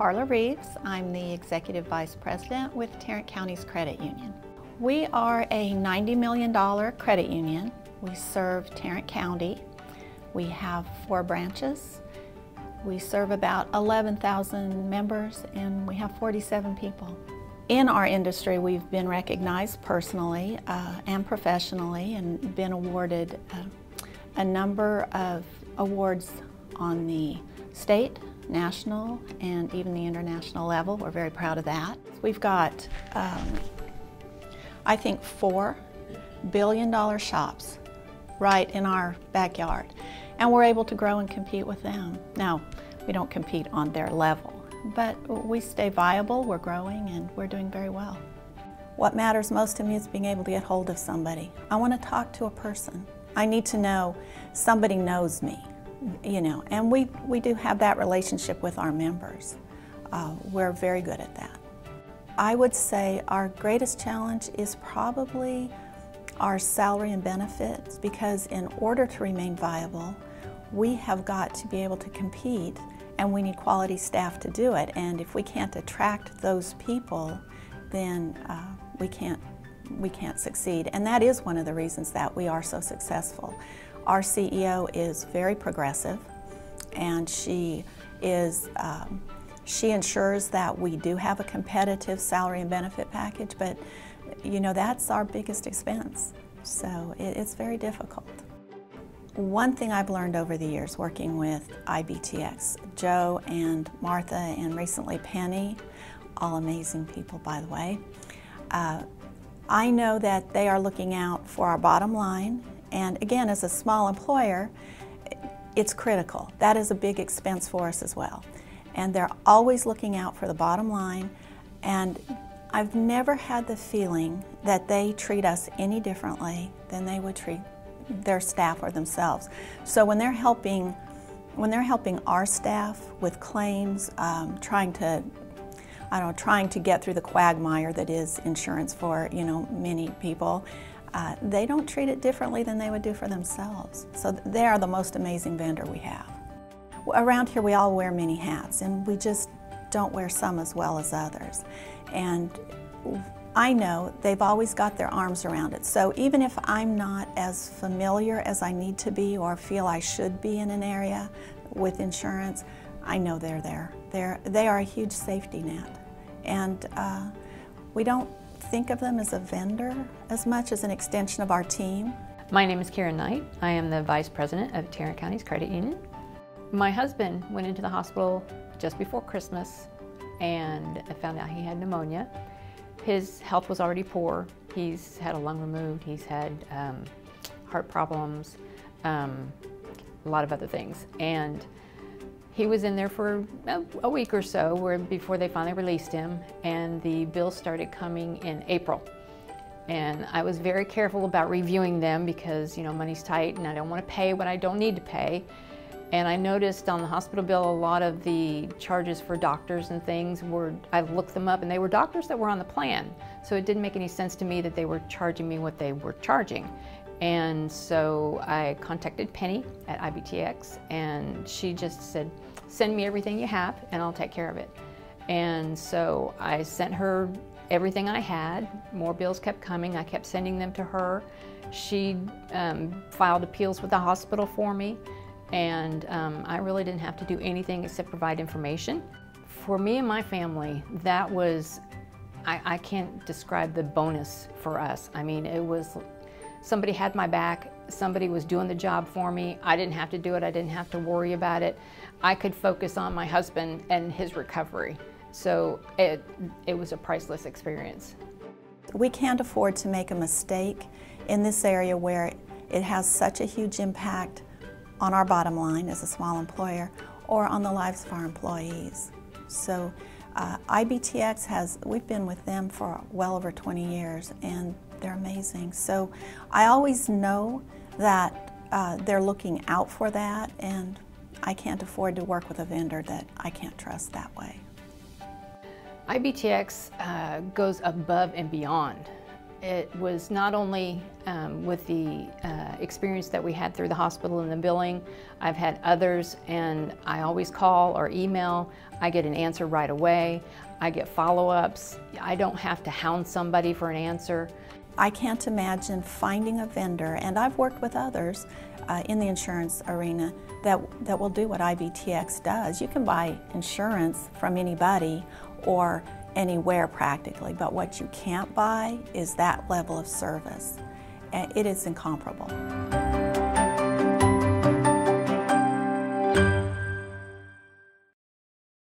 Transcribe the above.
Carla Reeves. I'm the Executive Vice President with Tarrant County's Credit Union. We are a $90 million credit union. We serve Tarrant County. We have 4 branches. We serve about 11,000 members and we have 47 people. In our industry, we've been recognized personally and professionally and been awarded a number of awards on the state, national, and even the international level. We're very proud of that. We've got, I think, 4 billion-dollar shops right in our backyard, and we're able to grow and compete with them. Now, we don't compete on their level, but we stay viable, we're growing, and we're doing very well. What matters most to me is being able to get hold of somebody. I want to talk to a person. I need to know somebody knows me, you know, and we do have that relationship with our members. We're very good at that. I would say our greatest challenge is probably our salary and benefits, because in order to remain viable, we have got to be able to compete, and we need quality staff to do it. And if we can't attract those people, then we can't succeed. And that is one of the reasons that we are so successful. Our CEO is very progressive, and she ensures that we do have a competitive salary and benefit package, but you know, that's our biggest expense. So it's very difficult. One thing I've learned over the years working with IBTX, Joe and Martha and recently Penny, all amazing people by the way, I know that they are looking out for our bottom line, and again, as a small employer, it's critical. That is a big expense for us as well. And they're always looking out for the bottom line, and I've never had the feeling that they treat us any differently than they would treat their staff or themselves. So when they're helping our staff with claims, trying to get through the quagmire that is insurance for, you know, many people, they don't treat it differently than they would do for themselves. So they are the most amazing vendor we have. Around here we all wear many hats, and we just don't wear some as well as others. And I know they've always got their arms around it. So even if I'm not as familiar as I need to be or feel I should be in an area with insurance, I know they're there. They are a huge safety net. And we don't think of them as a vendor as much as an extension of our team. My name is Karen Knight. I am the Vice President of Tarrant County's Credit Union. My husband went into the hospital just before Christmas and found out he had pneumonia. His health was already poor. He's had a lung removed, he's had heart problems, a lot of other things. And he was in there for a week or so before they finally released him, and the bills started coming in April. And I was very careful about reviewing them because, you know, money's tight and I don't want to pay what I don't need to pay. And I noticed on the hospital bill a lot of the charges for doctors and things I looked them up, and they were doctors that were on the plan. So it didn't make any sense to me that they were charging me what they were charging. And so I contacted Penny at IBTX, and she just said, send me everything you have and I'll take care of it. And so I sent her everything I had. More bills kept coming. I kept sending them to her. She filed appeals with the hospital for me. And I really didn't have to do anything except provide information. For me and my family, that was, I can't describe the bonus for us. I mean, it was, somebody had my back, somebody was doing the job for me. I didn't have to do it, I didn't have to worry about it. I could focus on my husband and his recovery. So it was a priceless experience. We can't afford to make a mistake in this area where it has such a huge impact on our bottom line as a small employer, or on the lives of our employees. So IBTX we've been with them for well over 20 years, and they're amazing. So I always know that they're looking out for that, and I can't afford to work with a vendor that I can't trust that way. IBTX goes above and beyond It was not only with the experience that we had through the hospital and the billing. I've had others, and I always call or email. I get an answer right away. I get follow-ups. I don't have to hound somebody for an answer. I can't imagine finding a vendor, and I've worked with others in the insurance arena that will do what IBTX does. You can buy insurance from anybody or anywhere practically, but what you can't buy is that level of service. It is incomparable.